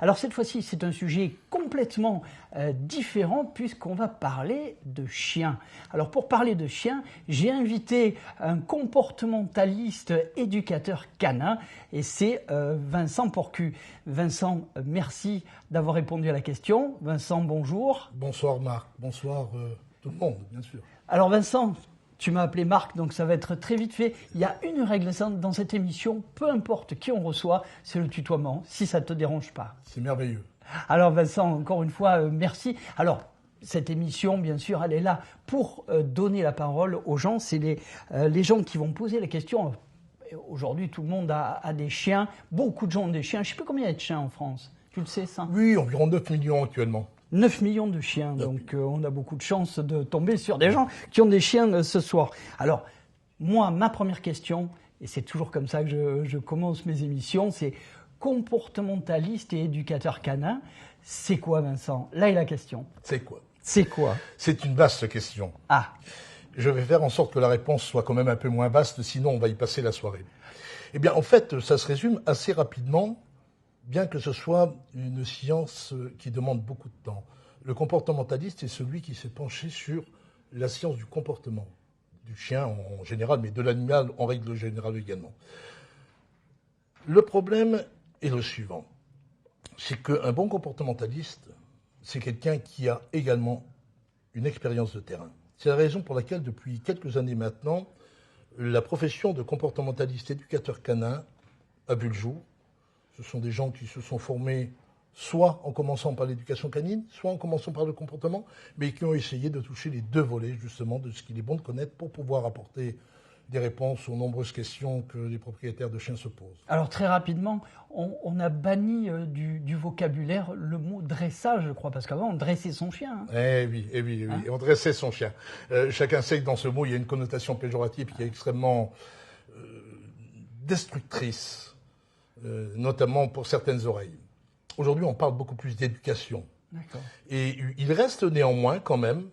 Alors cette fois-ci, c'est un sujet complètement différent puisqu'on va parler de chiens. Alors pour parler de chiens, j'ai invité un comportementaliste éducateur canin et c'est Vincent Porcu. Vincent, merci d'avoir répondu à la question. Vincent, bonjour. Bonsoir Marc, bonsoir tout le monde, bien sûr. Alors Vincent, tu m'as appelé Marc, donc ça va être très vite fait. Il y a une règle dans cette émission, peu importe qui on reçoit, c'est le tutoiement, si ça ne te dérange pas. C'est merveilleux. Alors Vincent, encore une fois, merci. Alors, cette émission, bien sûr, elle est là pour donner la parole aux gens. C'est les gens qui vont poser la question. Aujourd'hui, tout le monde a des chiens. Beaucoup de gens ont des chiens. Je ne sais pas combien il y a de chiens en France. Tu le sais, ça? Oui, environ 9 millions actuellement. 9 millions de chiens, donc on a beaucoup de chance de tomber sur des gens qui ont des chiens ce soir. Alors, moi, ma première question, et c'est toujours comme ça que je commence mes émissions, c'est comportementaliste et éducateur canin. C'est quoi, Vincent? Là est la question. C'est quoi? C'est quoi? C'est une vaste question. Ah. Je vais faire en sorte que la réponse soit quand même un peu moins vaste, sinon on va y passer la soirée. Eh bien, en fait, ça se résume assez rapidement, bien que ce soit une science qui demande beaucoup de temps. Le comportementaliste est celui qui s'est penché sur la science du comportement, du chien en général, mais de l'animal en règle générale également. Le problème est le suivant, c'est qu'un bon comportementaliste, c'est quelqu'un qui a également une expérience de terrain. C'est la raison pour laquelle, depuis quelques années maintenant, la profession de comportementaliste éducateur canin a vu le jour. Ce sont des gens qui se sont formés soit en commençant par l'éducation canine, soit en commençant par le comportement, mais qui ont essayé de toucher les deux volets, justement, de ce qu'il est bon de connaître pour pouvoir apporter des réponses aux nombreuses questions que les propriétaires de chiens se posent. Alors très rapidement, on a banni du vocabulaire le mot dressage, je crois, parce qu'avant on dressait son chien. Hein. Eh oui, hein? On dressait son chien. Chacun sait que dans ce mot, il y a une connotation péjorative qui est extrêmement destructrice, notamment pour certaines oreilles. Aujourd'hui, on parle beaucoup plus d'éducation. D'accord. Et il reste néanmoins quand même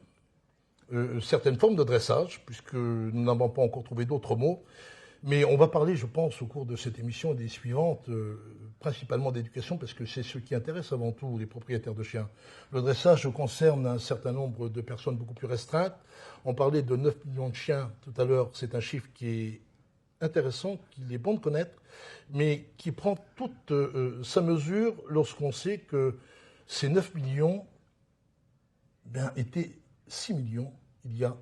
certaines formes de dressage, puisque nous n'avons pas encore trouvé d'autres mots. Mais on va parler, je pense, au cours de cette émission et des suivantes, principalement d'éducation, parce que c'est ce qui intéresse avant tout les propriétaires de chiens. Le dressage concerne un certain nombre de personnes beaucoup plus restreintes. On parlait de 9 millions de chiens tout à l'heure. C'est un chiffre qui est intéressant, qu'il est bon de connaître, mais qui prend toute sa mesure lorsqu'on sait que ces 9 millions étaient 6 millions il y a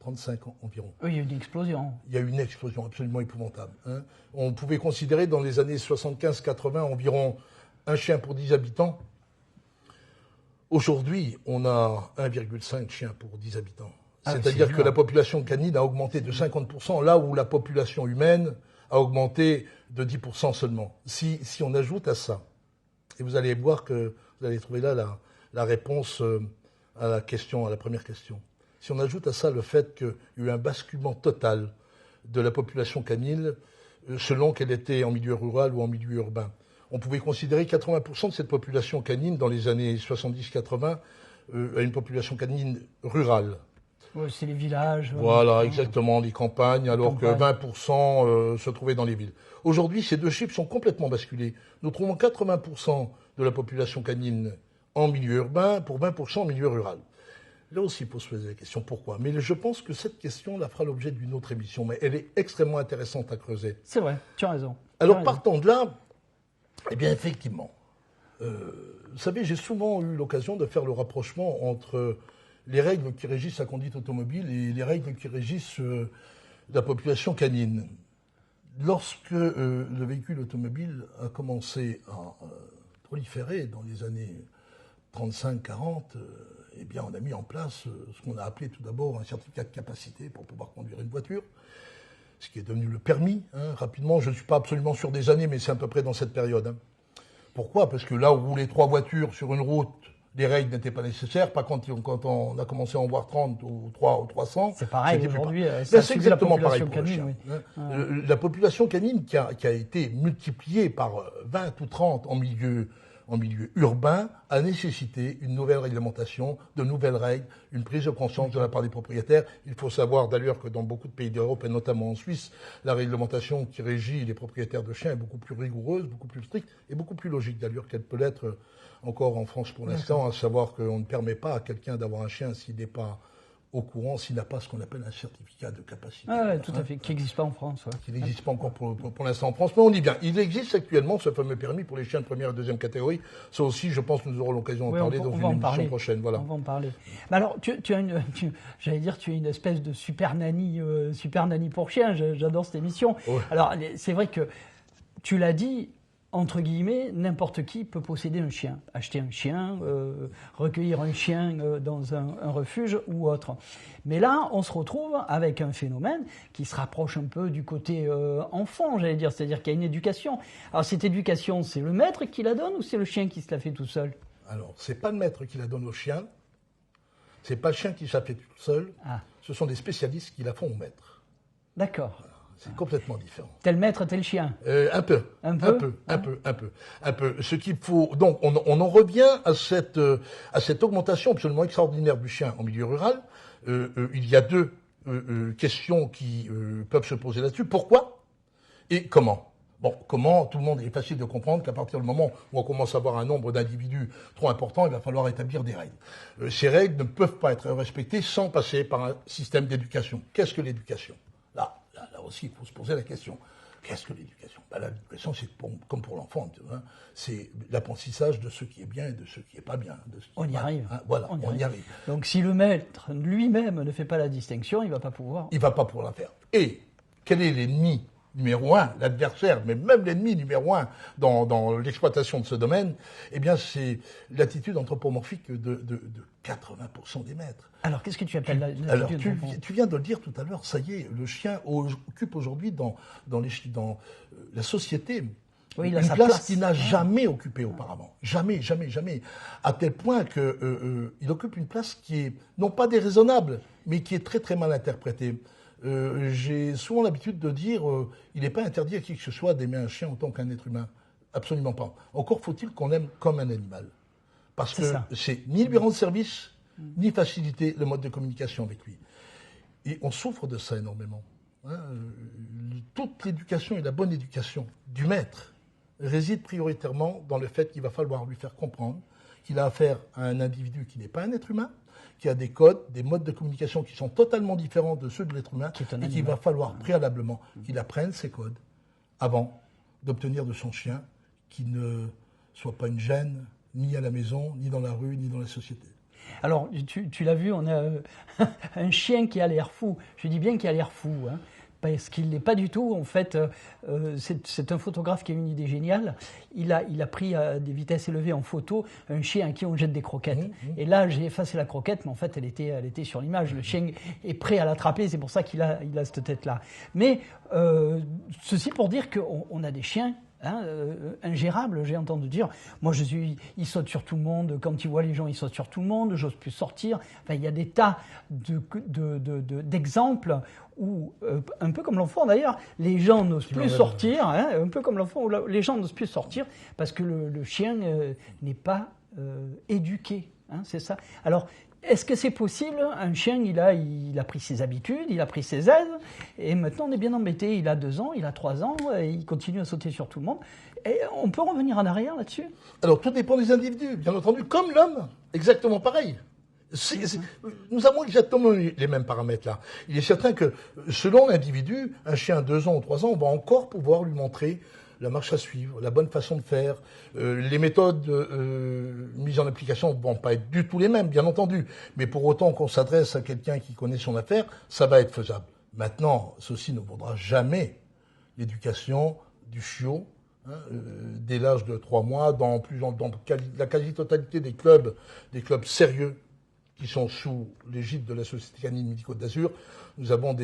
30-35 ans environ. Oui, il y a eu une explosion. Il y a eu une explosion absolument épouvantable. Hein. On pouvait considérer dans les années 75-80 environ un chien pour 10 habitants. Aujourd'hui, on a 1,5 chien pour 10 habitants. C'est-à-dire que la population canine a augmenté de 50%, là où la population humaine a augmenté de 10% seulement. Si on ajoute à ça, et vous allez voir que vous allez trouver là la réponse à la première question. Si on ajoute à ça le fait qu'il y a eu un basculement total de la population canine selon qu'elle était en milieu rural ou en milieu urbain, on pouvait considérer 80% de cette population canine dans les années 70-80 à une population canine rurale. Oui, c'est les villages. Voilà, exactement, les campagnes, alors que 20% se trouvaient dans les villes. Aujourd'hui, ces deux chiffres sont complètement basculés. Nous trouvons 80% de la population canine en milieu urbain pour 20% en milieu rural. Là aussi, il faut se poser la question pourquoi. Mais je pense que cette question la fera l'objet d'une autre émission, mais elle est extrêmement intéressante à creuser. C'est vrai, tu as raison. Alors, partant de là, eh bien, effectivement, vous savez, j'ai souvent eu l'occasion de faire le rapprochement entre les règles qui régissent la conduite automobile et les règles qui régissent la population canine. Lorsque le véhicule automobile a commencé à proliférer dans les années 35-40, eh bien, on a mis en place ce qu'on a appelé tout d'abord un certificat de capacité pour pouvoir conduire une voiture, ce qui est devenu le permis. Hein, rapidement, je ne suis pas absolument sûr des années, mais c'est à peu près dans cette période. Hein. Pourquoi? Parce que là où roulaient 3 voitures sur une route, les règles n'étaient pas nécessaires. Par contre, quand on a commencé à en voir 30 ou 300... C'est pareil aujourd'hui. C'est exactement pareil pour le chien. Oui. La population canine qui a été multipliée par 20 ou 30 en milieu en milieu urbain a nécessité une nouvelle réglementation, de nouvelles règles, une prise de conscience de la part des propriétaires. Il faut savoir d'ailleurs que dans beaucoup de pays d'Europe, et notamment en Suisse, la réglementation qui régit les propriétaires de chiens est beaucoup plus rigoureuse, beaucoup plus stricte et beaucoup plus logique d'ailleurs qu'elle peut l'être encore en France pour l'instant, à savoir qu'on ne permet pas à quelqu'un d'avoir un chien s'il n'est pas au courant, s'il n'a pas ce qu'on appelle un certificat de capacité. Ah ouais, tout à fait, qui n'existe pas en France. Ouais. Qui n'existe pas encore pour l'instant en France, mais on dit bien. Il existe actuellement ce fameux permis pour les chiens de première et deuxième catégorie. Ça aussi, je pense que nous aurons l'occasion d'en parler dans une émission prochaine. Voilà. On va en parler. Mais alors, tu as une espèce de super nanny pour chiens. J'adore cette émission. Ouais. Alors, c'est vrai que tu l'as dit. Entre guillemets, n'importe qui peut posséder un chien, acheter un chien, recueillir un chien dans un refuge ou autre. Mais là, on se retrouve avec un phénomène qui se rapproche un peu du côté enfant, j'allais dire, c'est-à-dire qu'il y a une éducation. Alors cette éducation, c'est le maître qui la donne ou c'est le chien qui se la fait tout seul? Alors, c'est pas le maître qui la donne au chien, c'est pas le chien qui se la fait tout seul, ce sont des spécialistes qui la font au maître. D'accord. C'est complètement différent. Tel maître, tel chien. Un peu. Ce qu'il faut, donc, on en revient à cette augmentation absolument extraordinaire du chien en milieu rural. Il y a deux questions qui peuvent se poser là-dessus. Pourquoi et comment? Bon, comment, tout le monde est facile de comprendre qu'à partir du moment où on commence à avoir un nombre d'individus trop important, il va falloir établir des règles. Ces règles ne peuvent pas être respectées sans passer par un système d'éducation. Qu'est-ce que l'éducation? Là aussi, il faut se poser la question. Qu'est-ce que l'éducation? L'éducation, c'est comme pour l'enfant, c'est l'apprentissage de ce qui est bien et de ce qui n'est pas bien. On y arrive. Voilà, on y arrive. Donc si le maître lui-même ne fait pas la distinction, il ne va pas pouvoir. Il ne va pas pouvoir la faire. Et quel est l'ennemi numéro un, l'adversaire, mais même l'ennemi numéro un dans l'exploitation de ce domaine? Eh bien, c'est l'attitude anthropomorphique de 80% des maîtres. Alors, qu'est-ce que tu appelles l'attitude? Alors, tu viens de le dire tout à l'heure, ça y est, le chien occupe aujourd'hui dans la société une place qu'il n'a jamais occupée auparavant. Jamais. À tel point qu'il occupe une place qui est, non pas déraisonnable, mais qui est très très mal interprétée. J'ai souvent l'habitude de dire il n'est pas interdit à qui que ce soit d'aimer un chien en tant qu'un être humain. Absolument pas. Encore faut-il qu'on l'aime comme un animal. Parce que c'est ni lui rendre service, ni faciliter le mode de communication avec lui. Et on souffre de ça énormément. Toute l'éducation et la bonne éducation du maître réside prioritairement dans le fait qu'il va falloir lui faire comprendre qu'il a affaire à un individu qui n'est pas un être humain, qui a des codes, des modes de communication qui sont totalement différents de ceux de l'être humain, et qu'il va falloir préalablement qu'il apprenne ces codes avant d'obtenir de son chien qu'il ne soit pas une gêne, ni à la maison, ni dans la rue, ni dans la société. Alors, tu l'as vu, on a un chien qui a l'air fou. Je dis bien qu'il a l'air fou, parce qu'il n'est pas du tout. En fait, c'est un photographe qui a une idée géniale. Il a pris à des vitesses élevées en photo un chien à qui on jette des croquettes. Et là, j'ai effacé la croquette, mais en fait, elle était sur l'image. Le chien est prêt à l'attraper, c'est pour ça qu'il a cette tête-là. Mais ceci pour dire qu'on a des chiens ingérable, j'ai entendu dire. Moi, il saute sur tout le monde. Quand il voit les gens, il saute sur tout le monde. J'ose plus sortir. Enfin, il y a des tas d'exemples où, un peu comme l'enfant d'ailleurs, les gens n'osent plus sortir. Un peu comme l'enfant, où les gens n'osent plus sortir parce que le chien n'est pas éduqué. C'est ça. Alors, est-ce que c'est possible? Un chien, il a pris ses habitudes, il a pris ses aises, et maintenant on est bien embêté. Il a 2 ans, il a 3 ans, et il continue à sauter sur tout le monde. Et on peut revenir en arrière là-dessus? Alors tout dépend des individus, bien entendu, comme l'homme, exactement pareil. Nous avons exactement les mêmes paramètres là. Il est certain que selon l'individu, un chien à 2 ans ou 3 ans, on va encore pouvoir lui montrer la marche à suivre, la bonne façon de faire. Les méthodes mises en application ne vont pas être du tout les mêmes, bien entendu. Mais pour autant qu'on s'adresse à quelqu'un qui connaît son affaire, ça va être faisable. Maintenant, ceci ne vaudra jamais l'éducation du chiot, dès l'âge de 3 mois, dans la quasi-totalité des clubs sérieux qui sont sous l'égide de la Société canine Midi-Côte d'Azur. Nous avons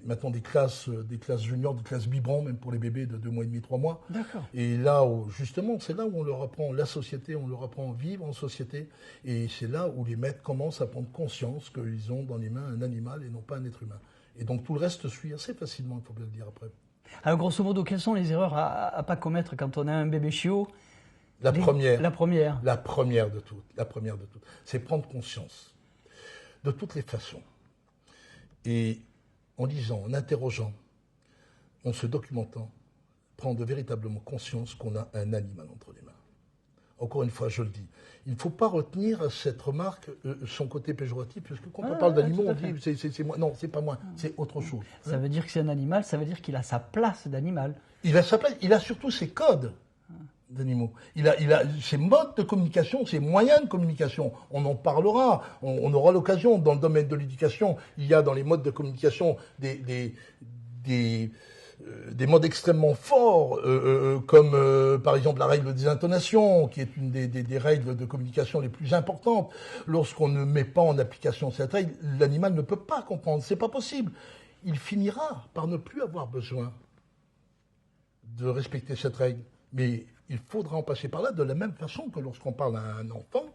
maintenant des classes juniors, des classes biberons, même pour les bébés de 2 mois et demi, 3 mois. D'accord. Et là, justement, c'est là où on leur apprend la société, on leur apprend à vivre en société. Et c'est là où les maîtres commencent à prendre conscience qu'ils ont dans les mains un animal et non pas un être humain. Et donc tout le reste suit assez facilement, il faut bien le dire après. Alors grosso modo, quelles sont les erreurs à pas commettre quand on a un bébé chiot La première. La première. La première de toutes. La première de toutes. C'est prendre conscience. De toutes les façons. Et en lisant, en interrogeant, en se documentant, prendre véritablement conscience qu'on a un animal entre les mains. Encore une fois, je le dis, il ne faut pas retenir cette remarque, son côté péjoratif, parce que quand on parle d'animaux, on dit c'est moi. Non, c'est pas moi, c'est autre chose. Ça veut dire que c'est un animal, ça veut dire qu'il a sa place d'animal. Il a sa place, il a surtout ses codes d'animaux. Il a ses modes de communication, ses moyens de communication. On en parlera, on aura l'occasion. Dans le domaine de l'éducation, il y a dans les modes de communication des modes extrêmement forts, comme par exemple la règle des intonations, qui est une des règles de communication les plus importantes. Lorsqu'on ne met pas en application cette règle, l'animal ne peut pas comprendre, c'est pas possible. Il finira par ne plus avoir besoin de respecter cette règle. Mais il faudra en passer par là de la même façon que lorsqu'on parle à un enfant,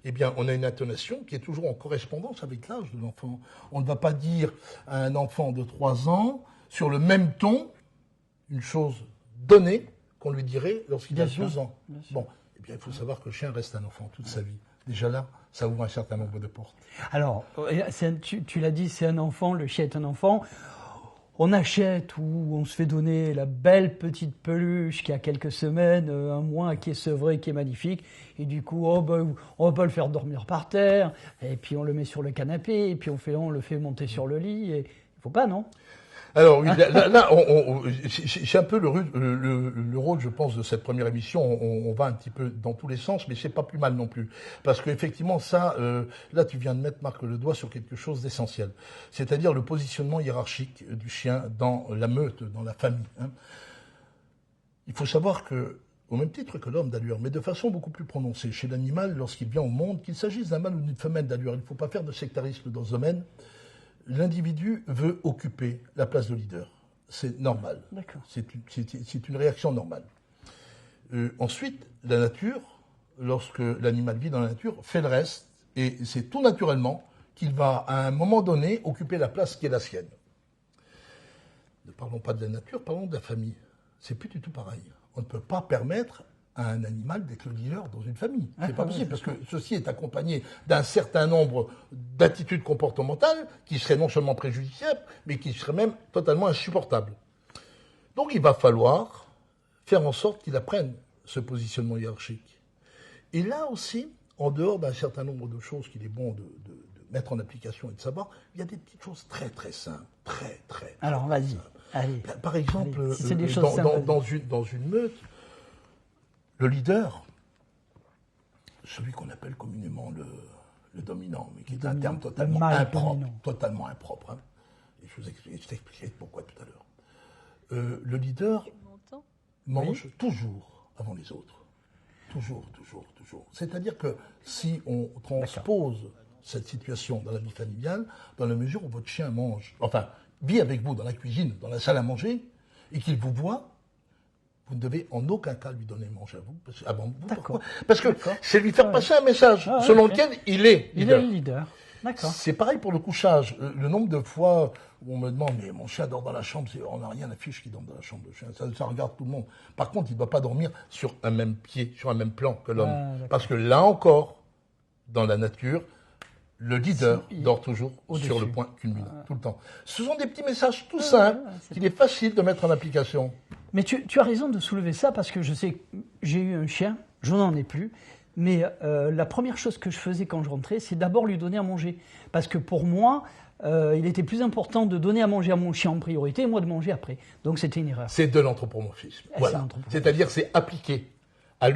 eh bien, on a une intonation qui est toujours en correspondance avec l'âge de l'enfant. On ne va pas dire à un enfant de 3 ans, sur le même ton, une chose donnée qu'on lui dirait lorsqu'il a 12 ans. Bon, eh bien, il faut savoir que le chien reste un enfant toute sa vie. Déjà là, ça ouvre un certain nombre de portes. Alors, tu l'as dit, c'est un enfant, le chien est un enfant. On achète ou on se fait donner la belle petite peluche qui a quelques semaines, un mois, qui est sevrée, qui est magnifique. Et du coup, on va pas le faire dormir par terre. Et puis on le met sur le canapé. Et puis on le fait monter sur le lit. Et il faut pas, non ? Alors, oui, là c'est un peu le rôle, je pense, de cette première émission. On va un petit peu dans tous les sens, mais c'est pas plus mal non plus. Parce qu'effectivement, ça, là, tu viens de mettre, Marc, le doigt sur quelque chose d'essentiel. C'est-à-dire le positionnement hiérarchique du chien dans la meute, dans la famille. Hein. Il faut savoir que, au même titre que l'homme d'allure, mais de façon beaucoup plus prononcée, chez l'animal, lorsqu'il vient au monde, qu'il s'agisse d'un mâle ou d'une femelle d'allure, il ne faut pas faire de sectarisme dans ce domaine. L'individu veut occuper la place de leader. C'est normal. C'est une réaction normale. Ensuite, la nature, lorsque l'animal vit dans la nature, fait le reste, et c'est tout naturellement qu'il va, à un moment donné, occuper la place qui est la sienne. Ne parlons pas de la nature, parlons de la famille. C'est plus du tout pareil. On ne peut pas permettre à un animal d'être le leader dans une famille. C'est pas possible, parce que ceci est accompagné d'un certain nombre d'attitudes comportementales qui seraient non seulement préjudiciables, mais qui seraient même totalement insupportables. Donc il va falloir faire en sorte qu'il apprenne ce positionnement hiérarchique. Et là aussi, en dehors d'un certain nombre de choses qu'il est bon de mettre en application et de savoir, il y a des petites choses très très simples, très. Alors vas-y, allez. Par exemple, allez. C'est des choses simples, dans une meute, le leader, celui qu'on appelle communément le dominant, mais qui est un terme totalement impropre. Hein. Et je t'expliquerai pourquoi tout à l'heure. Le leader mange toujours avant les autres. Toujours. C'est-à-dire que si on transpose cette situation dans la vie familiale, dans la mesure où votre chien vit avec vous dans la cuisine, dans la salle à manger, et qu'il vous voit, vous ne devez en aucun cas lui donner manger à vous, avant vous. Pourquoi ? Parce que c'est lui faire passer un message selon lequel il est leader. Il est leader. D'accord. C'est pareil pour le couchage. Le nombre de fois où on me demande, mais mon chien dort dans la chambre, on n'a rien à fiche qu'il dort dans la chambre de chien. Ça regarde tout le monde. Par contre, il ne doit pas dormir sur un même pied, sur un même plan que l'homme. Parce que là encore, dans la nature, le leader dort toujours sur le point culminant, tout le temps. Ce sont des petits messages tout simples qu'il est facile de mettre en application. Mais tu as raison de soulever ça, parce que je sais que j'ai eu un chien, je n'en ai plus, mais la première chose que je faisais quand je rentrais, c'est d'abord lui donner à manger. Parce que pour moi, il était plus important de donner à manger à mon chien en priorité et moi de manger après. Donc c'était une erreur. C'est de l'anthropomorphisme. Voilà. C'est-à-dire c'est appliquer à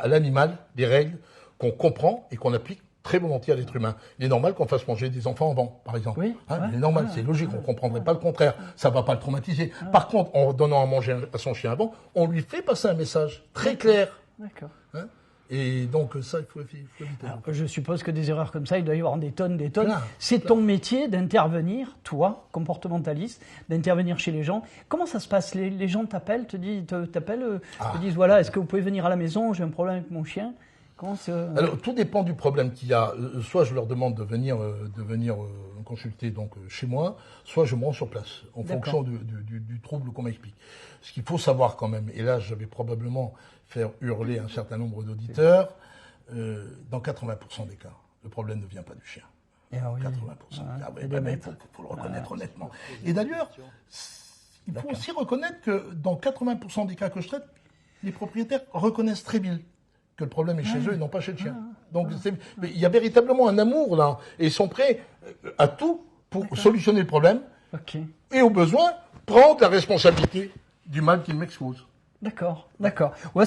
l'animal des règles qu'on comprend et qu'on applique très volontiers à l'être humain. Il est normal qu'on fasse manger des enfants avant, par exemple. Oui, il est normal, c'est logique, on ne comprendrait pas le contraire. Ça ne va pas le traumatiser. Par contre, en donnant à manger à son chien avant, on lui fait passer un message très clair. D'accord. Et donc ça, il faut éviter. Alors, je suppose que des erreurs comme ça, il doit y avoir des tonnes. C'est ton métier d'intervenir, toi, comportementaliste, d'intervenir chez les gens. Comment ça se passe ? Les gens t'appellent, te disent voilà, est-ce que vous pouvez venir à la maison ? J'ai un problème avec mon chien. Alors, tout dépend du problème qu'il y a. Soit je leur demande de venir consulter donc chez moi, soit je me rends sur place, en fonction du trouble qu'on m'explique. Ce qu'il faut savoir quand même, et là je vais probablement faire hurler un certain nombre d'auditeurs, dans 80% des cas, le problème ne vient pas du chien. 80%. Il faut le reconnaître honnêtement. Et d'ailleurs, il faut aussi reconnaître que dans 80% des cas que je traite, les propriétaires reconnaissent très bien que le problème est chez eux et non pas chez le chien. Donc il y a véritablement un amour là, et ils sont prêts à tout pour solutionner le problème, et au besoin, prendre la responsabilité du mal qu'ils m'exposent. D'accord. Ouais,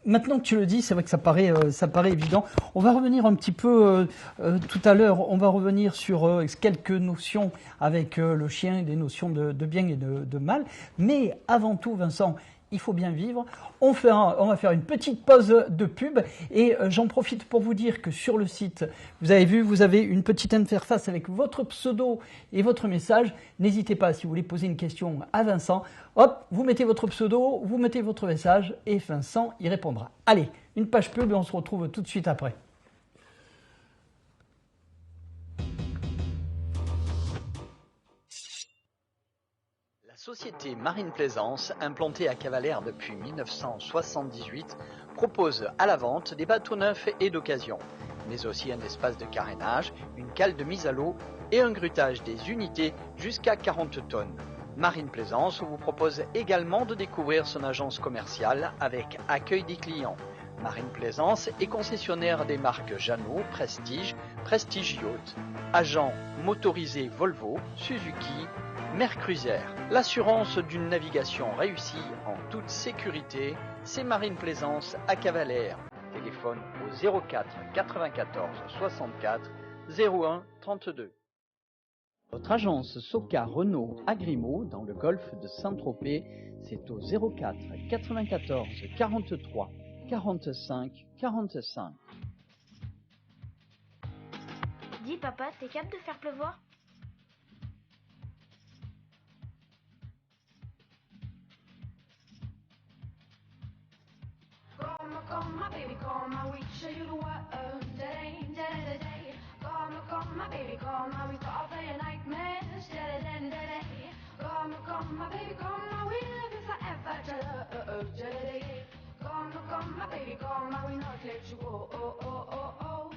maintenant que tu le dis, c'est vrai que ça paraît évident. On va revenir un petit peu tout à l'heure. On va revenir sur quelques notions avec le chien, des notions de bien et de mal. Mais avant tout, Vincent, il faut bien vivre. On va faire une petite pause de pub et j'en profite pour vous dire que sur le site, vous avez vu, vous avez une petite interface avec votre pseudo et votre message. N'hésitez pas, si vous voulez poser une question à Vincent, hop, vous mettez votre pseudo, vous mettez votre message et Vincent y répondra. Allez, une page pub et on se retrouve tout de suite après. La société Marine Plaisance, implantée à Cavalère depuis 1978, propose à la vente des bateaux neufs et d'occasion, mais aussi un espace de carénage, une cale de mise à l'eau et un grutage des unités jusqu'à 40 tonnes. Marine Plaisance vous propose également de découvrir son agence commerciale avec accueil des clients. Marine Plaisance est concessionnaire des marques Jeannot, Prestige, Prestige Yacht, agent motorisé Volvo, Suzuki, Mercruiser. L'assurance d'une navigation réussie en toute sécurité, c'est Marine Plaisance à Cavalère. Téléphone au 04 94 64 01 32. Votre agence Soka Renault à Grimaud dans le golfe de Saint-Tropez, c'est au 04 94 43 45 45. Dis papa, t'es capable de faire pleuvoir? Come, my baby, come, we show you the world. Day, day, day. Come, my baby, come, we start playing nightmares. Day, day, day. Come, my baby, come, we live it forever. Day, day. Come, my baby, come, we not let you go. Oh, oh, oh, oh.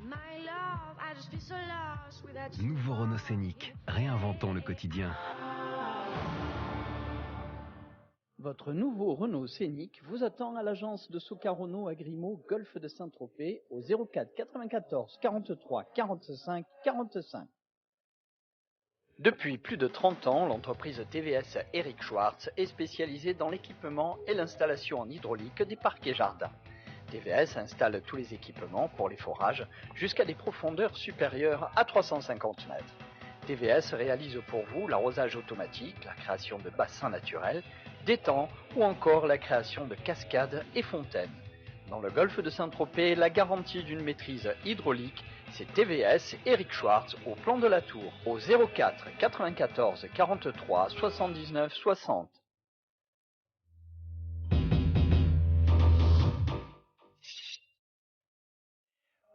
My love, I just feel so lost without you. Nouveau Renault Scénic, réinventons le quotidien. Votre nouveau Renault Scénic vous attend à l'agence de Soka Renault à Grimaud, golfe de Saint-Tropez, au 04 94 43 45 45. Depuis plus de 30 ans, l'entreprise TVS Eric Schwartz est spécialisée dans l'équipement et l'installation en hydraulique des parcs et jardins. TVS installe tous les équipements pour les forages jusqu'à des profondeurs supérieures à 350 mètres. TVS réalise pour vous l'arrosage automatique, la création de bassins naturels, d'étangs ou encore la création de cascades et fontaines. Dans le golfe de Saint-Tropez, la garantie d'une maîtrise hydraulique, c'est TVS Eric Schwartz au plan de la Tour, au 04 94 43 79 60.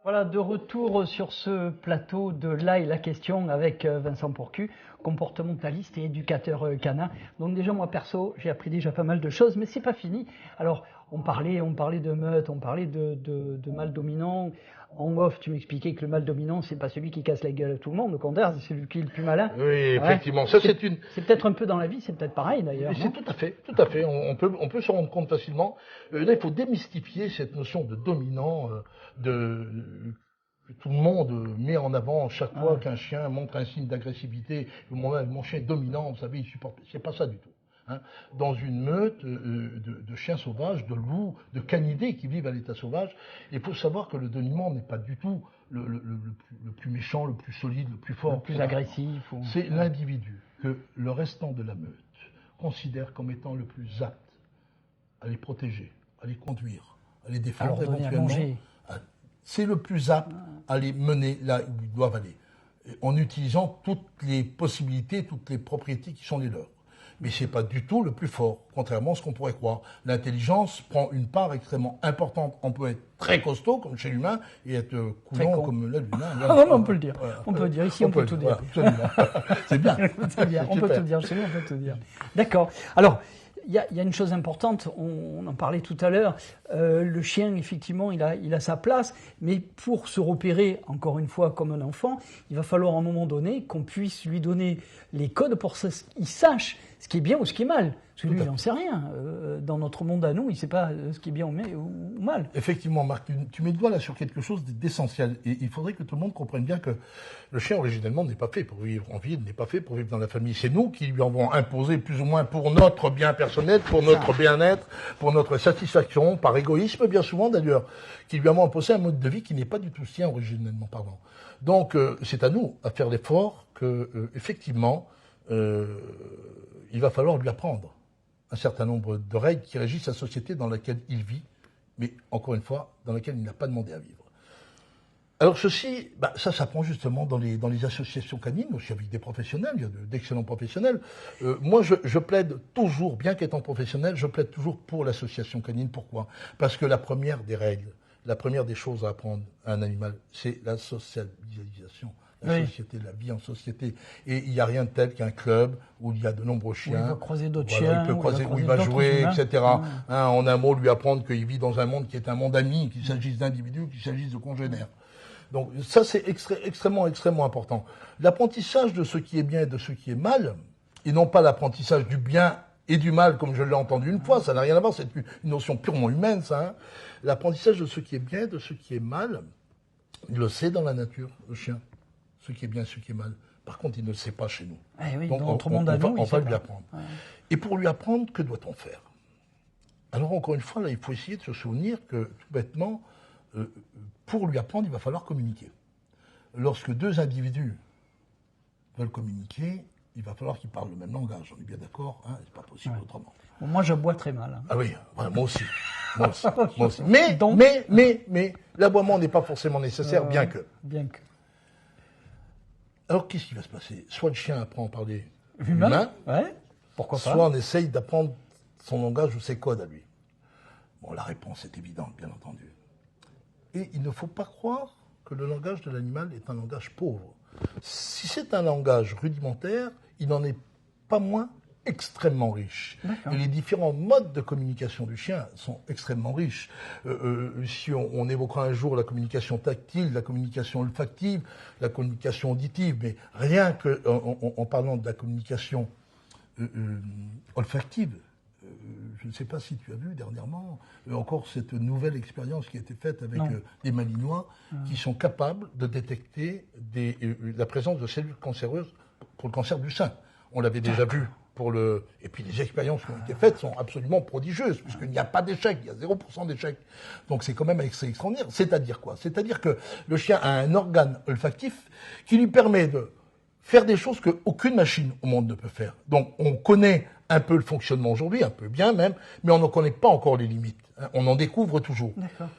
Voilà, de retour sur ce plateau de Là est la question avec Vincent Pourcu, comportementaliste et éducateur canin. Donc déjà, moi perso, j'ai appris déjà pas mal de choses, mais c'est pas fini. Alors, on parlait de meute, on parlait de mâle dominant. En off, tu m'expliquais que le mâle dominant, c'est pas celui qui casse la gueule à tout le monde, au contraire, c'est celui qui est le plus malin. Oui, effectivement. Ça, c'est peut-être un peu dans la vie, c'est peut-être pareil d'ailleurs. C'est tout à fait. On peut se rendre compte facilement. Là, il faut démystifier cette notion de dominant, que tout le monde met en avant chaque fois qu'un chien montre un signe d'agressivité. Mon chien est dominant, vous savez, il supporte. C'est pas ça du tout. Dans une meute de chiens sauvages, de loups, de canidés qui vivent à l'état sauvage, il faut savoir que le dominant n'est pas du tout le plus méchant, le plus solide, le plus fort. Le plus agressif. C'est l'individu que le restant de la meute considère comme étant le plus apte à les protéger, à les conduire, à les défendre éventuellement. C'est le plus apte à les mener là où ils doivent aller, en utilisant toutes les possibilités, toutes les propriétés qui sont les leurs. Mais c'est pas du tout le plus fort, contrairement à ce qu'on pourrait croire. L'intelligence prend une part extrêmement importante. On peut être très costaud, comme chez l'humain, et être coulant comme l'humain. Ah non, mais on peut le dire. Voilà. On peut dire. Ici, on peut tout dire. Voilà, c'est bien. C'est bien. On peut tout dire. Chez nous, on peut tout dire. D'accord. Alors, il y a une chose importante, on en parlait tout à l'heure, le chien, effectivement, il a sa place, mais pour se repérer, encore une fois, comme un enfant, il va falloir à un moment donné qu'on puisse lui donner les codes pour qu'il sache ce qui est bien ou ce qui est mal. Parce que lui, il n'en sait rien. Dans notre monde à nous, il ne sait pas ce qui est bien ou mal. Effectivement, Marc, tu mets le doigt là sur quelque chose d'essentiel. Et il faudrait que tout le monde comprenne bien que le chien, originellement, n'est pas fait pour vivre en ville, n'est pas fait pour vivre dans la famille. C'est nous qui lui avons imposé, plus ou moins, pour notre bien personnel, pour notre bien-être, pour notre satisfaction, par égoïsme, bien souvent d'ailleurs, qui lui avons imposé un mode de vie qui n'est pas du tout sien, originellement parlant. Donc, c'est à nous à faire l'effort que, effectivement, il va falloir lui apprendre un certain nombre de règles qui régissent la société dans laquelle il vit, mais encore une fois, dans laquelle il n'a pas demandé à vivre. Alors ceci, ça s'apprend justement dans les associations canines, aussi avec des professionnels, il y a d'excellents professionnels. Moi, je plaide toujours, bien qu'étant professionnel, je plaide toujours pour l'association canine. Pourquoi ? Parce que la première des règles, la première des choses à apprendre à un animal, c'est la socialisation. La société, la vie en société. Et il n'y a rien de tel qu'un club où il y a de nombreux chiens. Où il va croiser d'autres chiens. Il peut croiser, où il va jouer, etc. En un mot, lui apprendre qu'il vit dans un monde qui est un monde ami, qu'il s'agisse d'individus, qu'il s'agisse de congénères. Donc ça, c'est extrêmement important. L'apprentissage de ce qui est bien et de ce qui est mal, et non pas l'apprentissage du bien et du mal, comme je l'ai entendu une fois, ça n'a rien à voir, c'est une notion purement humaine, ça. Hein. L'apprentissage de ce qui est bien et de ce qui est mal, il le sait dans la nature, le chien. Ce qui est bien, ce qui est mal. Par contre, il ne le sait pas chez nous. Eh oui, donc, dans notre monde à nous, on va lui pas. apprendre. Ouais. Et pour lui apprendre, que doit-on faire ? Alors, encore une fois, là, il faut essayer de se souvenir que, tout bêtement, pour lui apprendre, il va falloir communiquer. Lorsque deux individus veulent communiquer, il va falloir qu'ils parlent le même langage. On est bien d'accord, hein, c'est pas possible autrement. Bon, moi, j'aboie très mal. Hein. Ah oui, moi aussi. Moi aussi. Mais l'aboiement n'est pas forcément nécessaire, bien que. Alors, qu'est-ce qui va se passer ? Soit le chien apprend à parler humain, pourquoi pas ? soit on essaye d'apprendre son langage ou ses codes à lui. Bon, la réponse est évidente, bien entendu. Et il ne faut pas croire que le langage de l'animal est un langage pauvre. Si c'est un langage rudimentaire, il n'en est pas moins extrêmement riche. Et les différents modes de communication du chien sont extrêmement riches. Si on évoquera un jour la communication tactile, la communication olfactive, la communication auditive, mais rien que en parlant de la communication olfactive, je ne sais pas si tu as vu dernièrement encore cette nouvelle expérience qui a été faite avec des Malinois qui sont capables de détecter la présence de cellules cancéreuses pour le cancer du sein. On l'avait déjà vu. Et puis les expériences qui ont été faites sont absolument prodigieuses, puisqu'il n'y a pas d'échec, il y a 0% d'échec. Donc c'est quand même extraordinaire. C'est-à-dire quoi ? C'est-à-dire que le chien a un organe olfactif qui lui permet de faire des choses qu'aucune machine au monde ne peut faire. Donc on connaît un peu le fonctionnement aujourd'hui, un peu bien même, mais on n'en connaît pas encore les limites. On en découvre toujours. D'accord.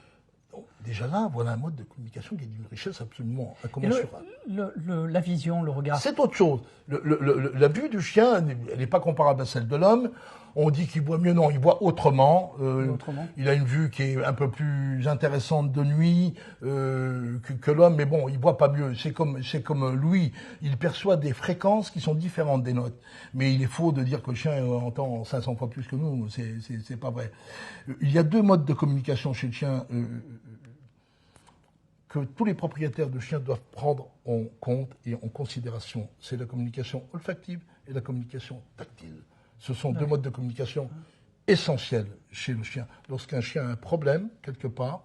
Donc, déjà là, voilà un mode de communication qui est d'une richesse absolument incommensurable. La vision, le regard. C'est autre chose. La vue du chien, elle n'est pas comparable à celle de l'homme. On dit qu'il voit mieux, non, il voit autrement. Il a une vue qui est un peu plus intéressante de nuit que l'homme, mais bon, il voit pas mieux. C'est comme Louis, il perçoit des fréquences qui sont différentes des nôtres. Mais il est faux de dire que le chien entend 500 fois plus que nous. C'est pas vrai. Il y a deux modes de communication chez le chien que tous les propriétaires de chiens doivent prendre en compte et en considération. C'est la communication olfactive et la communication tactile. Ce sont deux modes de communication essentiels chez le chien. Lorsqu'un chien a un problème, quelque part,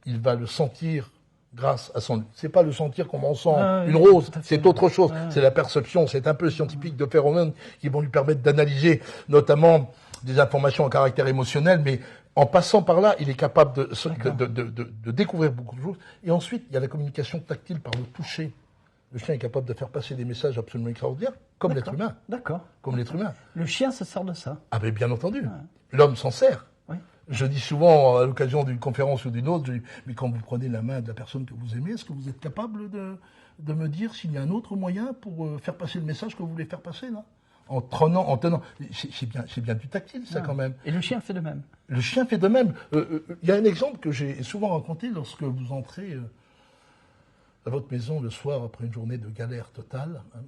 il va le sentir grâce à son... C'est pas le sentir comme on sent une rose, c'est autre chose. C'est la perception, c'est un peu scientifique de phénomènes qui vont lui permettre d'analyser notamment des informations à caractère émotionnel, mais en passant par là, il est capable de découvrir beaucoup de choses. Et ensuite, il y a la communication tactile par le toucher. Le chien est capable de faire passer des messages absolument extraordinaires, comme l'être humain. D'accord. Comme l'être humain. Le chien se sert de ça. Ah ben bien entendu. L'homme s'en sert. Oui. Je dis souvent, à l'occasion d'une conférence ou d'une autre, je dis, mais quand vous prenez la main de la personne que vous aimez, est-ce que vous êtes capable de me dire s'il y a un autre moyen pour faire passer le message que vous voulez faire passer, là ? en trônant, en tenant. C'est bien du tactile, ça, quand même. Et le chien fait de même. Le chien fait de même. Il y a un exemple que j'ai souvent raconté lorsque vous entrez à votre maison le soir après une journée de galère totale, hein,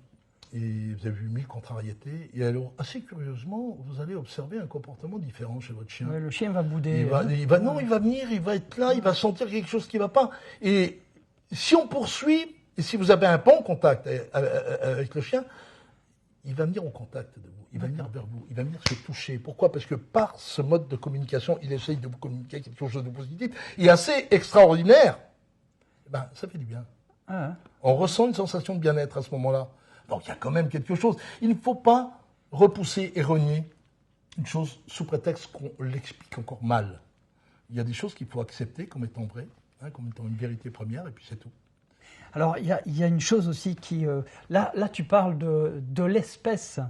et vous avez vu 1000 contrariétés, et alors, assez curieusement, vous allez observer un comportement différent chez votre chien. Ouais, le chien va bouder. Il va venir, il va être là, il va sentir quelque chose qui ne va pas. Et si on poursuit, et si vous avez un bon contact avec le chien, il va venir en contact de vous, il va venir vers vous, il va venir se toucher. Pourquoi? Parce que par ce mode de communication, il essaye de vous communiquer quelque chose de positif, et assez extraordinaire. Ben, ça fait du bien. Ah. On ressent une sensation de bien-être à ce moment-là. Donc il y a quand même quelque chose. Il ne faut pas repousser et renier une chose sous prétexte qu'on l'explique encore mal. Il y a des choses qu'il faut accepter comme étant vraies, hein, comme étant une vérité première, et puis c'est tout. Alors, il y a une chose aussi qui... là, tu parles de l'espèce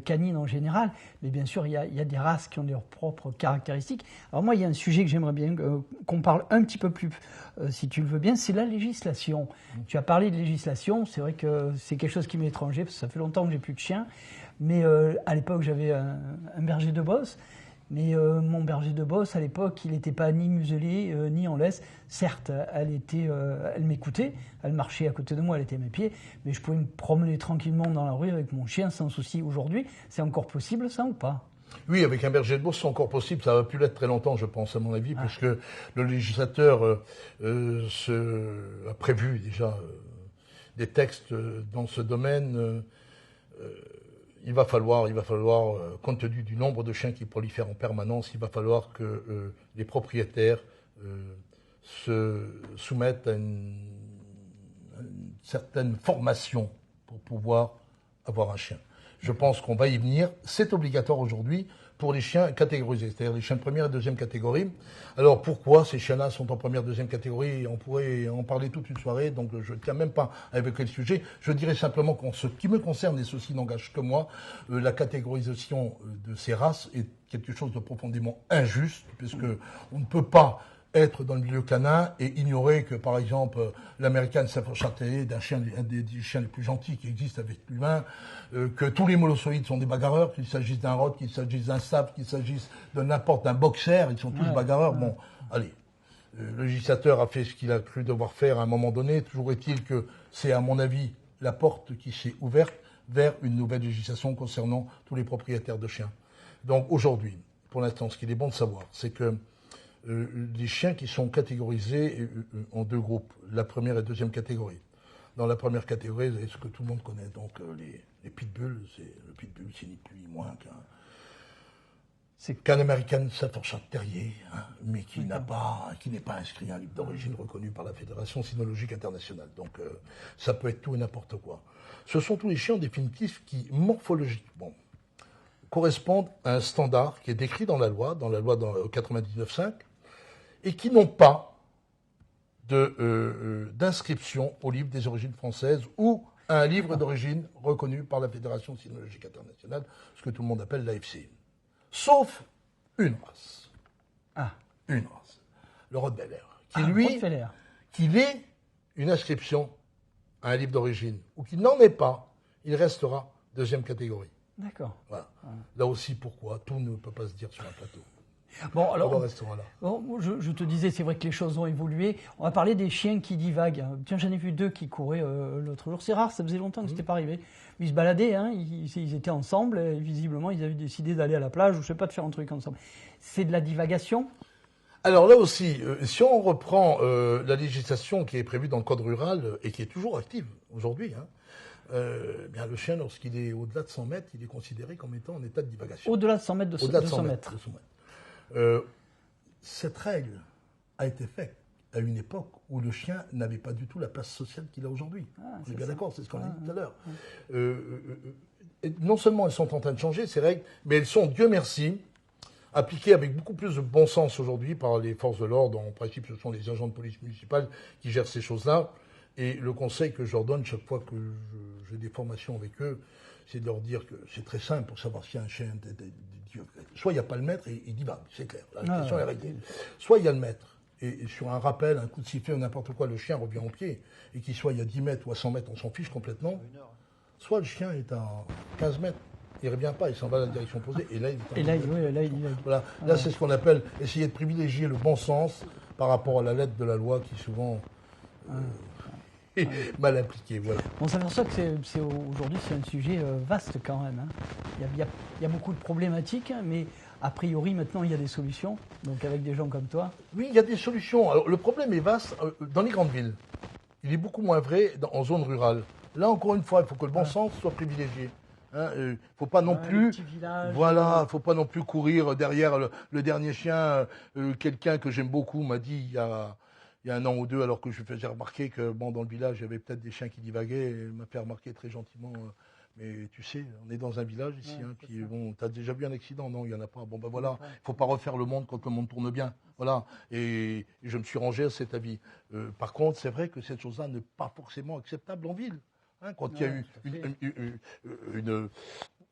canine en général, mais bien sûr, il y a des races qui ont leurs propres caractéristiques. Alors moi, il y a un sujet que j'aimerais bien qu'on parle un petit peu plus, si tu le veux bien, c'est la législation. Tu as parlé de législation, c'est vrai que c'est quelque chose qui m'est étranger, parce que ça fait longtemps que j'ai plus de chien, mais à l'époque, j'avais un berger de Bosse. Mais mon berger de Bosse, à l'époque, il n'était pas ni muselé, ni en laisse. Certes, elle m'écoutait, elle marchait à côté de moi, elle était à mes pieds, mais je pouvais me promener tranquillement dans la rue avec mon chien sans souci. Aujourd'hui, c'est encore possible, ça, ou pas? Oui, avec un berger de Bosse, c'est encore possible. Ça va plus l'être très longtemps, je pense, à mon avis, puisque le législateur a prévu déjà des textes dans ce domaine. Il va falloir, compte tenu du nombre de chiens qui prolifèrent en permanence, il va falloir que les propriétaires se soumettent à une certaine formation pour pouvoir avoir un chien. Je pense qu'on va y venir. C'est obligatoire aujourd'hui pour les chiens catégorisés, c'est-à-dire les chiens de première et deuxième catégorie. Alors pourquoi ces chiens-là sont en première et deuxième catégorie? On pourrait en parler toute une soirée, donc je ne tiens même pas à évoquer le sujet. Je dirais simplement qu'en ce qui me concerne, et ceci n'engage que moi, la catégorisation de ces races est quelque chose de profondément injuste, puisque on ne peut pas être dans le milieu canin et ignorer que, par exemple, l'American Staffordshire Terrier, un des chiens les plus gentils qui existent avec l'humain, que tous les molossoïdes sont des bagarreurs, qu'il s'agisse d'un rot, qu'il s'agisse d'un staff, qu'il s'agisse de n'importe un boxer, ils sont tous bagarreurs. Bon, allez, le législateur a fait ce qu'il a cru devoir faire à un moment donné. Toujours est-il que c'est, à mon avis, la porte qui s'est ouverte vers une nouvelle législation concernant tous les propriétaires de chiens. Donc aujourd'hui, pour l'instant, ce qu'il est bon de savoir, c'est que les chiens qui sont catégorisés en deux groupes, la première et deuxième catégorie. Dans la première catégorie, vous avez ce que tout le monde connaît, donc les pitbulls. Le pitbull, c'est ni plus ni moins qu'un American Staffordshire Terrier, hein, mais qui n'est pas inscrit à un livre d'origine reconnu par la Fédération cynologique internationale. Donc ça peut être tout et n'importe quoi. Ce sont tous les chiens, en définitive, qui, morphologiquement, correspondent à un standard qui est décrit dans la loi 99.5, et qui n'ont pas d'inscription au livre des origines françaises ou à un livre d'origine reconnu par la Fédération cynologique internationale, ce que tout le monde appelle l'AFC. Sauf une race. Une race. Le Rottweiler. Qu'il ait une inscription à un livre d'origine ou qu'il n'en ait pas, il restera deuxième catégorie. D'accord. Voilà. Là aussi, pourquoi? Tout ne peut pas se dire sur un plateau. Bon, alors, on restera là. Bon, je te disais, c'est vrai que les choses ont évolué. On va parler des chiens qui divaguent. Tiens, j'en ai vu deux qui couraient l'autre jour. C'est rare, ça faisait longtemps que c'était pas arrivé. Ils se baladaient, hein, ils étaient ensemble. Et visiblement, ils avaient décidé d'aller à la plage ou je sais pas, de faire un truc ensemble. C'est de la divagation? Alors là aussi, si on reprend la législation qui est prévue dans le Code rural et qui est toujours active aujourd'hui, hein, bien le chien, lorsqu'il est au-delà de 100 mètres, il est considéré comme étant en état de divagation. Au-delà de 100 mètres de 100 mètres. Cette règle a été faite à une époque où le chien n'avait pas du tout la place sociale qu'il a aujourd'hui. On est bien d'accord, c'est ce qu'on a dit tout à l'heure. Non seulement elles sont en train de changer, ces règles, mais elles sont, Dieu merci, appliquées avec beaucoup plus de bon sens aujourd'hui par les forces de l'ordre. En principe, ce sont les agents de police municipale qui gèrent ces choses-là. Et le conseil que je leur donne chaque fois que j'ai des formations avec eux, c'est de leur dire que c'est très simple pour savoir s'il y a un chien. Soit il n'y a pas le maître et il divague, c'est clair. La question est réglée. Soit il y a le maître. Et sur un rappel, un coup de sifflet ou n'importe quoi, le chien revient au pied. Et qu'il soit il y a 10 mètres ou à 100 mètres, on s'en fiche complètement. Soit le chien est à 15 mètres Il ne revient pas, il s'en va dans la direction opposée. Et là, il est en Et là, danger. Voilà. Ah Là, ouais. c'est ce qu'on appelle essayer de privilégier le bon sens par rapport à la lettre de la loi qui souvent est mal appliquée. Voilà. On s'aperçoit que aujourd'hui, c'est un sujet vaste quand même. Hein. Il y a beaucoup de problématiques, hein, mais a priori, maintenant, il y a des solutions. Donc, avec des gens comme toi. Oui, il y a des solutions. Alors, le problème est vaste dans les grandes villes. Il est beaucoup moins vrai en zone rurale. Là, encore une fois, il faut que le bon sens soit privilégié. Il ne faut pas non Les plus, petits villages, voilà, faut pas non plus courir derrière le dernier chien. Quelqu'un que j'aime beaucoup m'a dit il y a un an ou deux, alors que je faisais remarquer que bon, dans le village, il y avait peut-être des chiens qui divaguaient. Et il m'a fait remarquer très gentiment. Mais tu sais, on est dans un village ici. Ouais, Puis ça. bon, t'as déjà vu un accident? Non, il y en a pas. Bon ben voilà, il faut pas refaire le monde quand le monde tourne bien. Voilà. Et je me suis rangé à cet avis. Par contre, c'est vrai que cette chose-là n'est pas forcément acceptable en ville. Hein, quand il y a Ouais, eu tout à fait.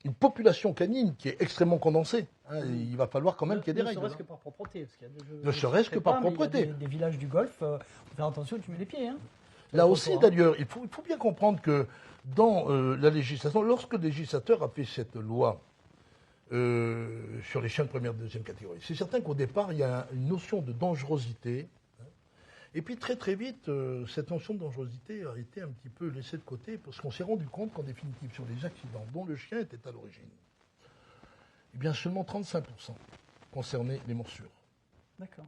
une population canine qui est extrêmement condensée, hein, il va falloir quand même qu'il y ait des Ne règles. serait-ce hein. que par propreté. Parce qu'il y a des- Ne je serait-ce sais que par pas, mais il y a propreté. Des villages du Golfe, faut faire attention où tu mets les pieds. Hein. Là Faut aussi, voir, hein. d'ailleurs, il faut bien comprendre que dans la législation, lorsque le législateur a fait cette loi sur les chiens de première et deuxième catégorie, c'est certain qu'au départ, il y a une notion de dangerosité. Hein. Et puis très très vite, cette notion de dangerosité a été un petit peu laissée de côté parce qu'on s'est rendu compte qu'en définitive, sur les accidents dont le chien était à l'origine, eh bien seulement 35% concernaient les morsures. D'accord.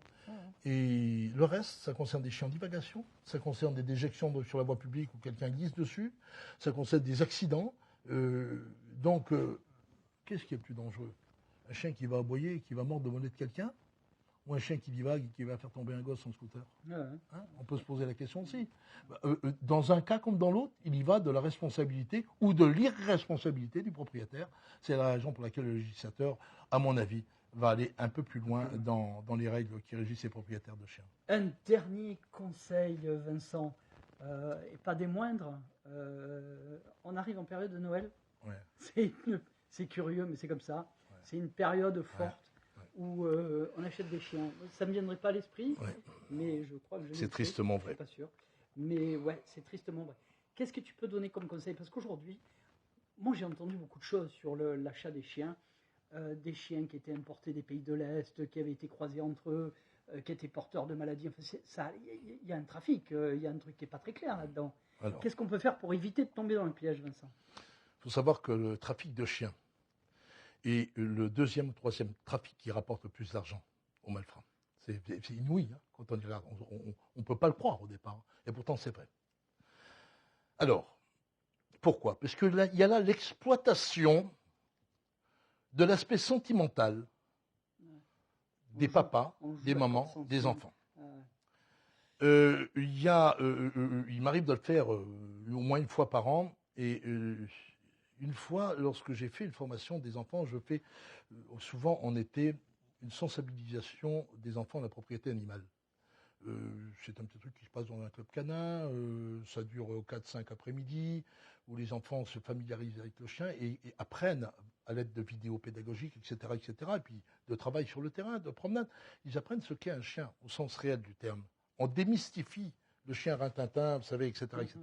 Et le reste, ça concerne des chiens en divagation, ça concerne des déjections sur la voie publique où quelqu'un glisse dessus, ça concerne des accidents. Donc, qu'est-ce qui est le plus dangereux? Un chien qui va aboyer et qui va mordre le mollet de quelqu'un, ou un chien qui divague et qui va faire tomber un gosse en scooter? Ouais. Hein, on peut se poser la question aussi. Dans un cas comme dans l'autre, il y va de la responsabilité ou de l'irresponsabilité du propriétaire. C'est la raison pour laquelle le législateur, à mon avis, va aller un peu plus loin dans les règles qui régissent les propriétaires de chiens. Un dernier conseil, Vincent, et pas des moindres. On arrive en période de Noël. Ouais. C'est curieux, mais c'est comme ça. Ouais. C'est une période forte où on achète des chiens. Ça ne me viendrait pas à l'esprit, mais je crois que je l'ai fait. C'est tristement vrai. Je ne suis pas sûr. Mais ouais, c'est tristement vrai. Qu'est-ce que tu peux donner comme conseil? Parce qu'aujourd'hui, moi j'ai entendu beaucoup de choses sur l'achat des chiens. Des chiens qui étaient importés des pays de l'Est, qui avaient été croisés entre eux, qui étaient porteurs de maladies. Enfin, il y a un trafic, il y a un truc qui n'est pas très clair là-dedans. Qu'est-ce qu'on peut faire pour éviter de tomber dans le piège, Vincent? Il faut savoir que le trafic de chiens est le deuxième ou troisième trafic qui rapporte le plus d'argent aux malfrats. C'est inouï, hein, quand on y regarde. On ne peut pas le croire au départ, et pourtant c'est vrai. Alors, pourquoi? Parce qu'il y a là l'exploitation de l'aspect sentimental des papas, des mamans, des enfants. Il m'arrive de le faire au moins une fois par an. Et une fois, lorsque j'ai fait une formation des enfants, je fais souvent en été une sensibilisation des enfants à la propriété animale. C'est un petit truc qui se passe dans un club canin, ça dure 4-5 après-midi, où les enfants se familiarisent avec le chien et apprennent à l'aide de vidéos pédagogiques, etc., et puis de travail sur le terrain, de promenade. Ils apprennent ce qu'est un chien, au sens réel du terme. On démystifie le chien rintintin, vous savez, etc., etc.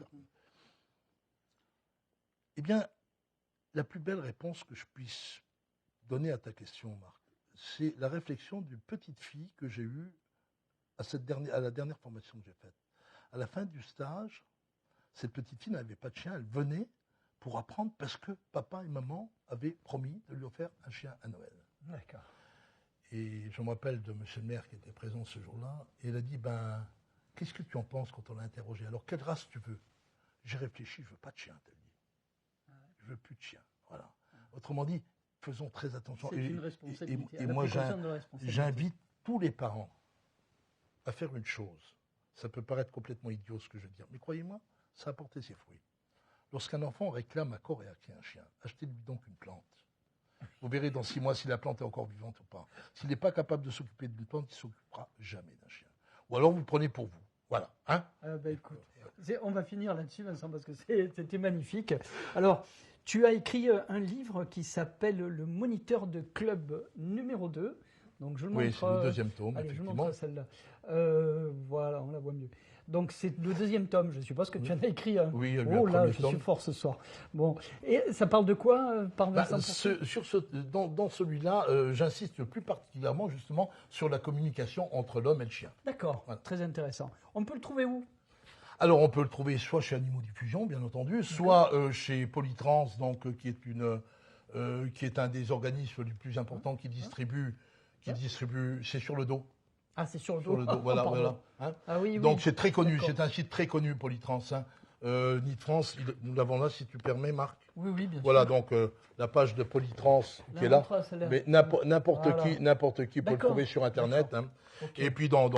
Eh bien, la plus belle réponse que je puisse donner à ta question, Marc, c'est la réflexion d'une petite fille que j'ai eue à la dernière formation que j'ai faite. À la fin du stage, cette petite fille n'avait pas de chien, elle venait pour apprendre parce que papa et maman avaient promis de lui offrir un chien à Noël. D'accord. Et je me rappelle de monsieur le maire qui était présent ce jour-là, et elle a dit, qu'est-ce que tu en penses quand on l'a interrogé? Alors, quelle race tu veux? J'ai réfléchi, je veux pas de chien, elle dit. Je veux plus de chien. Voilà. Autrement dit, faisons très attention. C'est une responsabilité. Et moi, j'invite tous les parents à faire une chose. Ça peut paraître complètement idiot ce que je veux dire, mais croyez-moi, ça a porté ses fruits. Lorsqu'un enfant réclame à corps et à cri un chien, achetez-lui donc une plante. Vous verrez dans 6 mois si la plante est encore vivante ou pas. S'il n'est pas capable de s'occuper d'une plante, il ne s'occupera jamais d'un chien. Ou alors vous le prenez pour vous. Voilà. Hein, écoute, on va finir là-dessus, Vincent, parce que c'était magnifique. Alors, tu as écrit un livre qui s'appelle Le Moniteur de Club numéro 2. Donc je le Oui, montre. c'est le deuxième tome, Allez, je effectivement. montre celle-là. Voilà, on la voit mieux. Donc c'est le deuxième tome. Je suppose que tu en as écrit un. Oui, il y a eu un Oh là, premier je tome. suis fort ce soir. Bon, et ça parle de quoi par Bah, Vincent dans celui-là, j'insiste plus particulièrement justement sur la communication entre l'homme et le chien. D'accord, Voilà. très intéressant. On peut le trouver où? Alors on peut le trouver soit chez Animaux Diffusion, bien entendu, soit chez Polytrans, donc qui est un des organismes les plus importants qui distribue, c'est sur le dos. Ah, c'est sur le dos. Sur le dos, voilà, Pardon. voilà. Hein. Ah oui, oui. Donc c'est très connu, D'accord. c'est un site très connu, Polytrans. Hein. Nid France, nous l'avons là, si tu permets, Marc. Oui, oui, bien Voilà, sûr. donc la page de Polytrans qui est La là. montre, celle-là. Mais n'importe Voilà. qui peut le D'accord. trouver sur Internet. Hein. Ok. Et puis dans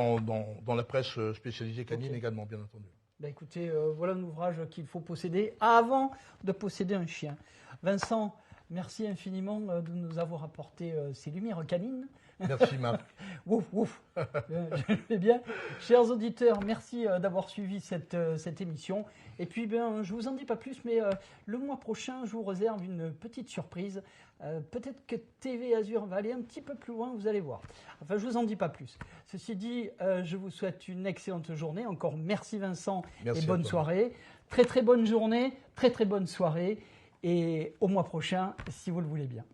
la presse spécialisée canine Ok. également, bien entendu. Ben écoutez, voilà un ouvrage qu'il faut posséder avant de posséder un chien. Vincent, merci infiniment de nous avoir apporté ces lumières canines. Merci Marc. Ouf, ouf. Je le fais bien. Chers auditeurs, merci d'avoir suivi cette émission. Et puis, ben, je vous en dis pas plus, mais le mois prochain, je vous réserve une petite surprise. Peut-être que TV Azur va aller un petit peu plus loin, vous allez voir. Enfin, je vous en dis pas plus. Ceci dit, je vous souhaite une excellente journée. Encore merci Vincent Merci et à bonne toi. soirée. Très très bonne journée, très très bonne soirée. Et au mois prochain, si vous le voulez bien.